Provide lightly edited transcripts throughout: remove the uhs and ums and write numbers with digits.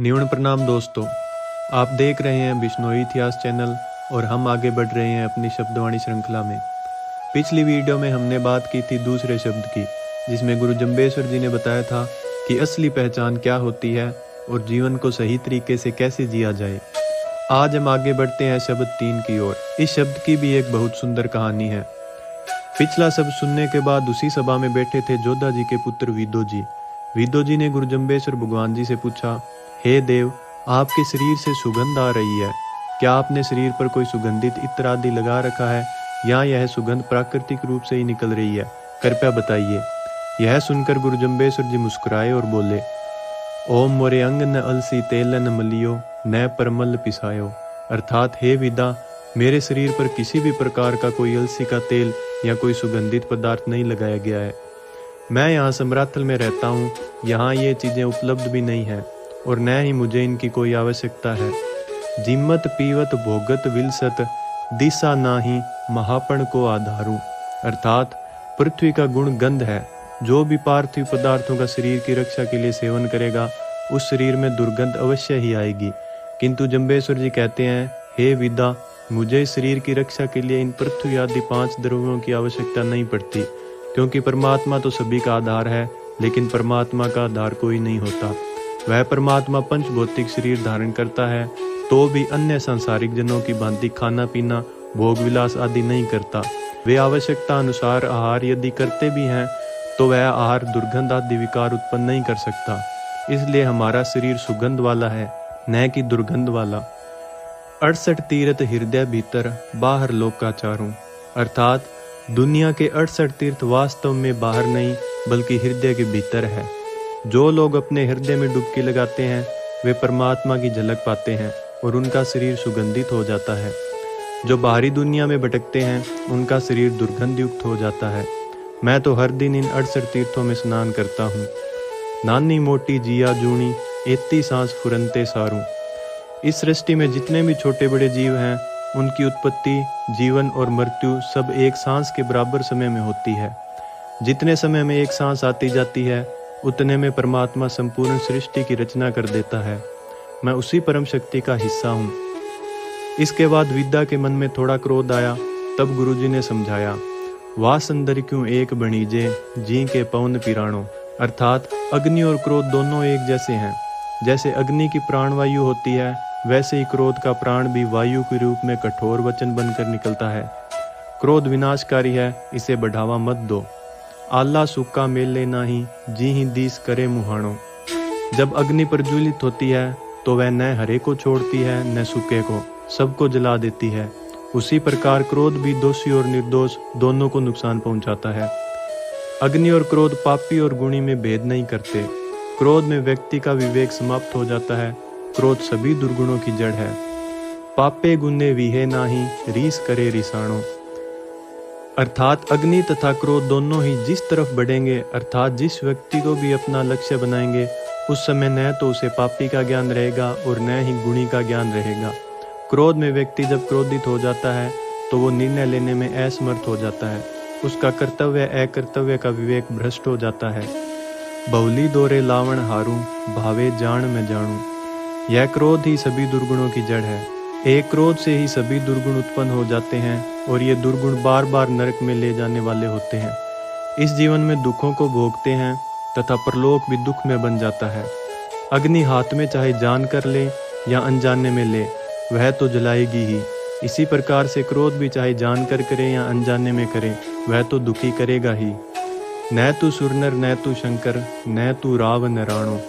न्यून प्रणाम दोस्तों, आप देख रहे हैं बिश्नोई इतिहास चैनल और हम आगे बढ़ रहे हैं अपनी शब्दवाणी श्रृंखला में। पिछली वीडियो में हमने बात की थी दूसरे शब्द की, जिसमें गुरु जंबेश्वर जी ने बताया था कि असली पहचान क्या होती है और जीवन को सही तरीके से कैसे जिया जाए। आज हम आगे बढ़ते हैं शब्द 3 की ओर। इस शब्द की भी एक बहुत सुंदर कहानी है। पिछला शब्द सुनने के बाद उसी सभा में बैठे थे जोधा जी के पुत्र विदो जी। विदो जी ने गुरु जंबेश्वर भगवान जी से पूछा, हे देव, आपके शरीर से सुगंध आ रही है, क्या आपने शरीर पर कोई सुगंधित इत्र आदि लगा रखा है या यह सुगंध प्राकृतिक रूप से ही निकल रही है? कृपया बताइए। यह सुनकर गुरु जंबेश्वर जी मुस्कुराए और बोले, ओम मोरे अंग न अलसी तेल न मलियो न परमल पिसायो। अर्थात हे विदा, मेरे शरीर पर किसी भी प्रकार का कोई अलसी का तेल या कोई सुगंधित पदार्थ नहीं लगाया गया है। मैं यहाँ समराथल में रहता हूँ, यहाँ ये चीज़ें उपलब्ध भी नहीं है और न ही मुझे इनकी कोई आवश्यकता है। जिम्मत पीवत भोगत विलसत दिशा नाही महापण को आधारू। अर्थात पृथ्वी का गुण गंध है। जो भी पार्थिव पदार्थों का शरीर की रक्षा के लिए सेवन करेगा उस शरीर में दुर्गंध अवश्य ही आएगी। किंतु जंबेश्वर जी कहते हैं, हे विदा, मुझे शरीर की रक्षा के लिए इन पृथ्वी आदि 5 द्रव्यों की आवश्यकता नहीं पड़ती, क्योंकि परमात्मा तो सभी का आधार है, लेकिन परमात्मा का आधार कोई नहीं होता। वह परमात्मा पंच भौतिक शरीर धारण करता है तो भी अन्य सांसारिक जनों की भांति खाना पीना भोग विलास आदि नहीं करता। वे आवश्यकता अनुसार आहार यदि करते भी हैं तो वह आहार दुर्गंध आदि विकार उत्पन्न नहीं कर सकता। इसलिए हमारा शरीर सुगंध वाला है, न कि दुर्गंध वाला। 68 तीर्थ हृदय भीतर बाहर लोकाचारों। अर्थात दुनिया के 68 तीर्थ वास्तव में बाहर नहीं बल्कि हृदय के भीतर है। जो लोग अपने हृदय में डुबकी लगाते हैं वे परमात्मा की झलक पाते हैं और उनका शरीर सुगंधित हो जाता है। जो बाहरी दुनिया में भटकते हैं उनका शरीर दुर्गंध युक्त हो जाता है। मैं तो हर दिन इन 68 तीर्थों में स्नान करता हूँ। नानी मोटी जिया जूनी एती सांस फुरंते सारूं। इस सृष्टि में जितने भी छोटे बड़े जीव हैं उनकी उत्पत्ति, जीवन और मृत्यु सब एक सांस के बराबर समय में होती है। जितने समय में एक सांस आती जाती है उतने में परमात्मा संपूर्ण सृष्टि की रचना कर देता है। मैं उसी परम शक्ति का हिस्सा हूँ। इसके बाद विद्या के मन में थोड़ा क्रोध आया। तब गुरुजी ने समझाया, वाह सुंदर क्यों एक बणीजे जी के पवन पिराणो। अर्थात अग्नि और क्रोध दोनों एक जैसे हैं। जैसे अग्नि की प्राणवायु होती है वैसे ही क्रोध का प्राण भी वायु के रूप में कठोर वचन बनकर निकलता है। क्रोध विनाशकारी है, इसे बढ़ावा मत दो। आला सूखा मेले नाही जी ही दीस करे मुहाणो। जब अग्नि प्रज्वलित होती है तो वह न हरे को छोड़ती है न सूखे को, सबको जला देती है। उसी प्रकार क्रोध भी दोषी और निर्दोष दोनों को नुकसान पहुंचाता है। अग्नि और क्रोध पापी और गुणी में भेद नहीं करते। क्रोध में व्यक्ति का विवेक समाप्त हो जाता है। क्रोध सभी दुर्गुणों की जड़ है। पापे गुणे विहे नाही रीस करे रिसाणो। अर्थात अग्नि तथा क्रोध दोनों ही जिस तरफ बढ़ेंगे, अर्थात जिस व्यक्ति को भी अपना लक्ष्य बनाएंगे, उस समय न तो उसे पापी का ज्ञान रहेगा और न ही गुणी का ज्ञान रहेगा। क्रोध में व्यक्ति जब क्रोधित हो जाता है तो वो निर्णय लेने में असमर्थ हो जाता है। उसका कर्तव्य अकर्तव्य का विवेक भ्रष्ट हो जाता है। बहुली दोरे लावण हारूं भावे जान में जानूं। यह क्रोध ही सभी दुर्गुणों की जड़ है। एक क्रोध से ही सभी दुर्गुण उत्पन्न हो जाते हैं और ये दुर्गुण बार बार नरक में ले जाने वाले होते हैं। इस जीवन में दुखों को भोगते हैं तथा परलोक भी दुख में बन जाता है। अग्नि हाथ में चाहे जान कर ले या अनजाने में ले, वह तो जलाएगी ही। इसी प्रकार से क्रोध भी चाहे जानकर करे या अनजाने में करे, वह तो दुखी करेगा ही। न तू सुरनर न तू शंकर न तू राव न राणो।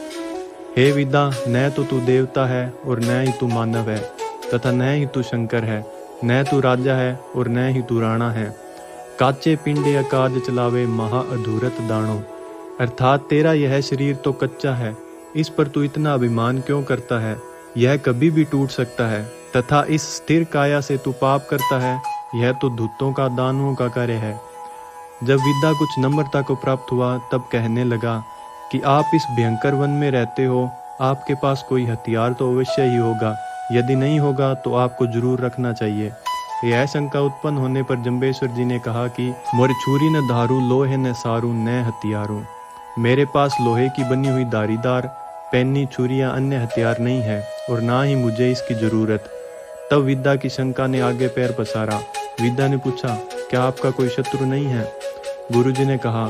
हे विदा, न तो तू देवता है और न ही तू मानव है, तथा न ही तू शंकर है, न तू राजा है और न ही तू राणा है। काचे पिंडे अकाज चलावे महा अधूरत दाणो। अर्थात तेरा यह शरीर तो कच्चा है, इस पर तू इतना अभिमान क्यों करता है? यह कभी भी टूट सकता है। तथा इस स्थिर काया से तू पाप करता है, यह तो धूतों का दानुओं का कार्य है। जब विद्या कुछ नम्रता को प्राप्त हुआ तब कहने लगा कि आप इस भयंकर वन में रहते हो, आपके पास कोई हथियार तो अवश्य ही होगा। यदि नहीं होगा तो आपको जरूर रखना चाहिए। यह शंका उत्पन्न होने पर जंबेश्वर जी ने कहा कि मोर छुरी न धारू लोहे न सारू न हथियारू। मेरे पास लोहे की बनी हुई धारीदार पैनी, छुरियां, अन्य हथियार नहीं है और ना ही मुझे इसकी ज़रूरत। तब विद्या की शंका ने आगे पैर पसारा। विद्या ने पूछा, क्या आपका कोई शत्रु नहीं है? गुरुजी ने कहा,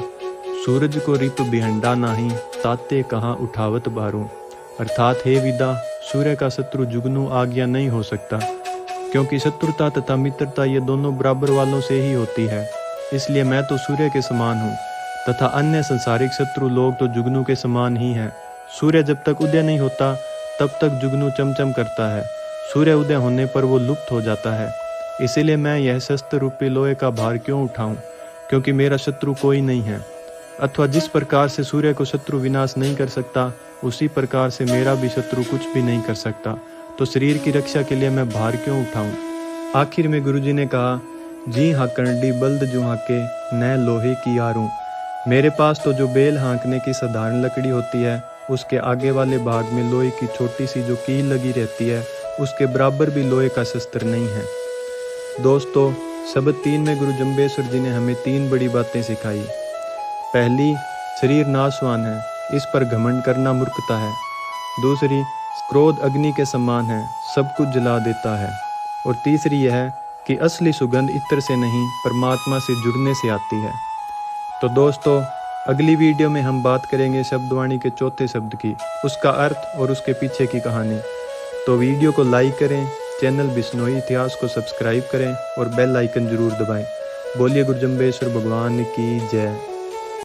सूरज को रिप बिहंडा नाही, ताते कहाँ उठावत बारूं। अर्थात हे विद्या, सूर्य का शत्रु जुगनू आज्ञा नहीं हो सकता, क्योंकि शत्रुता तथा मित्रता ये दोनों बराबर वालों से ही होती है। इसलिए मैं तो सूर्य के समान हूँ तथा अन्य संसारिक शत्रु लोग तो जुगनू के समान ही हैं। सूर्य जब तक उदय नहीं होता तब तक जुगनू चमचम करता है। सूर्य उदय होने पर वो लुप्त हो जाता है। इसीलिए मैं यह शस्त्र रूपी लोहे का भार क्यों उठाऊं, क्योंकि मेरा शत्रु कोई नहीं है। अथवा जिस प्रकार से सूर्य को शत्रु विनाश नहीं कर सकता, उसी प्रकार से मेरा भी शत्रु कुछ भी नहीं कर सकता। तो शरीर की रक्षा के लिए मैं भार क्यों उठाऊं? आखिर में गुरुजी ने कहा, जी हाँ करंडी बल्द जो हाके न लोहे की आरूं। मेरे पास तो जो बेल हाँकने की साधारण लकड़ी होती है, उसके आगे वाले भाग में लोहे की छोटी सी जो कील लगी रहती है, उसके बराबर भी लोहे का शस्त्र नहीं है। दोस्तों, शब्द 3 में गुरु जंबेश्वर जी ने हमें 3 बड़ी बातें सिखाई। पहली, शरीर नाशवान है, इस पर घमंड करना मूर्खता है। दूसरी, क्रोध अग्नि के समान है, सब कुछ जला देता है। और तीसरी यह कि असली सुगंध इत्र से नहीं परमात्मा से जुड़ने से आती है। तो दोस्तों, अगली वीडियो में हम बात करेंगे शब्दवाणी के चौथे शब्द की, उसका अर्थ और उसके पीछे की कहानी। तो वीडियो को लाइक करें, चैनल बिश्नोई इतिहास को सब्सक्राइब करें और बेल आइकन जरूर दबाएं। बोलिए गुरु जंबेश्वर भगवान की जय।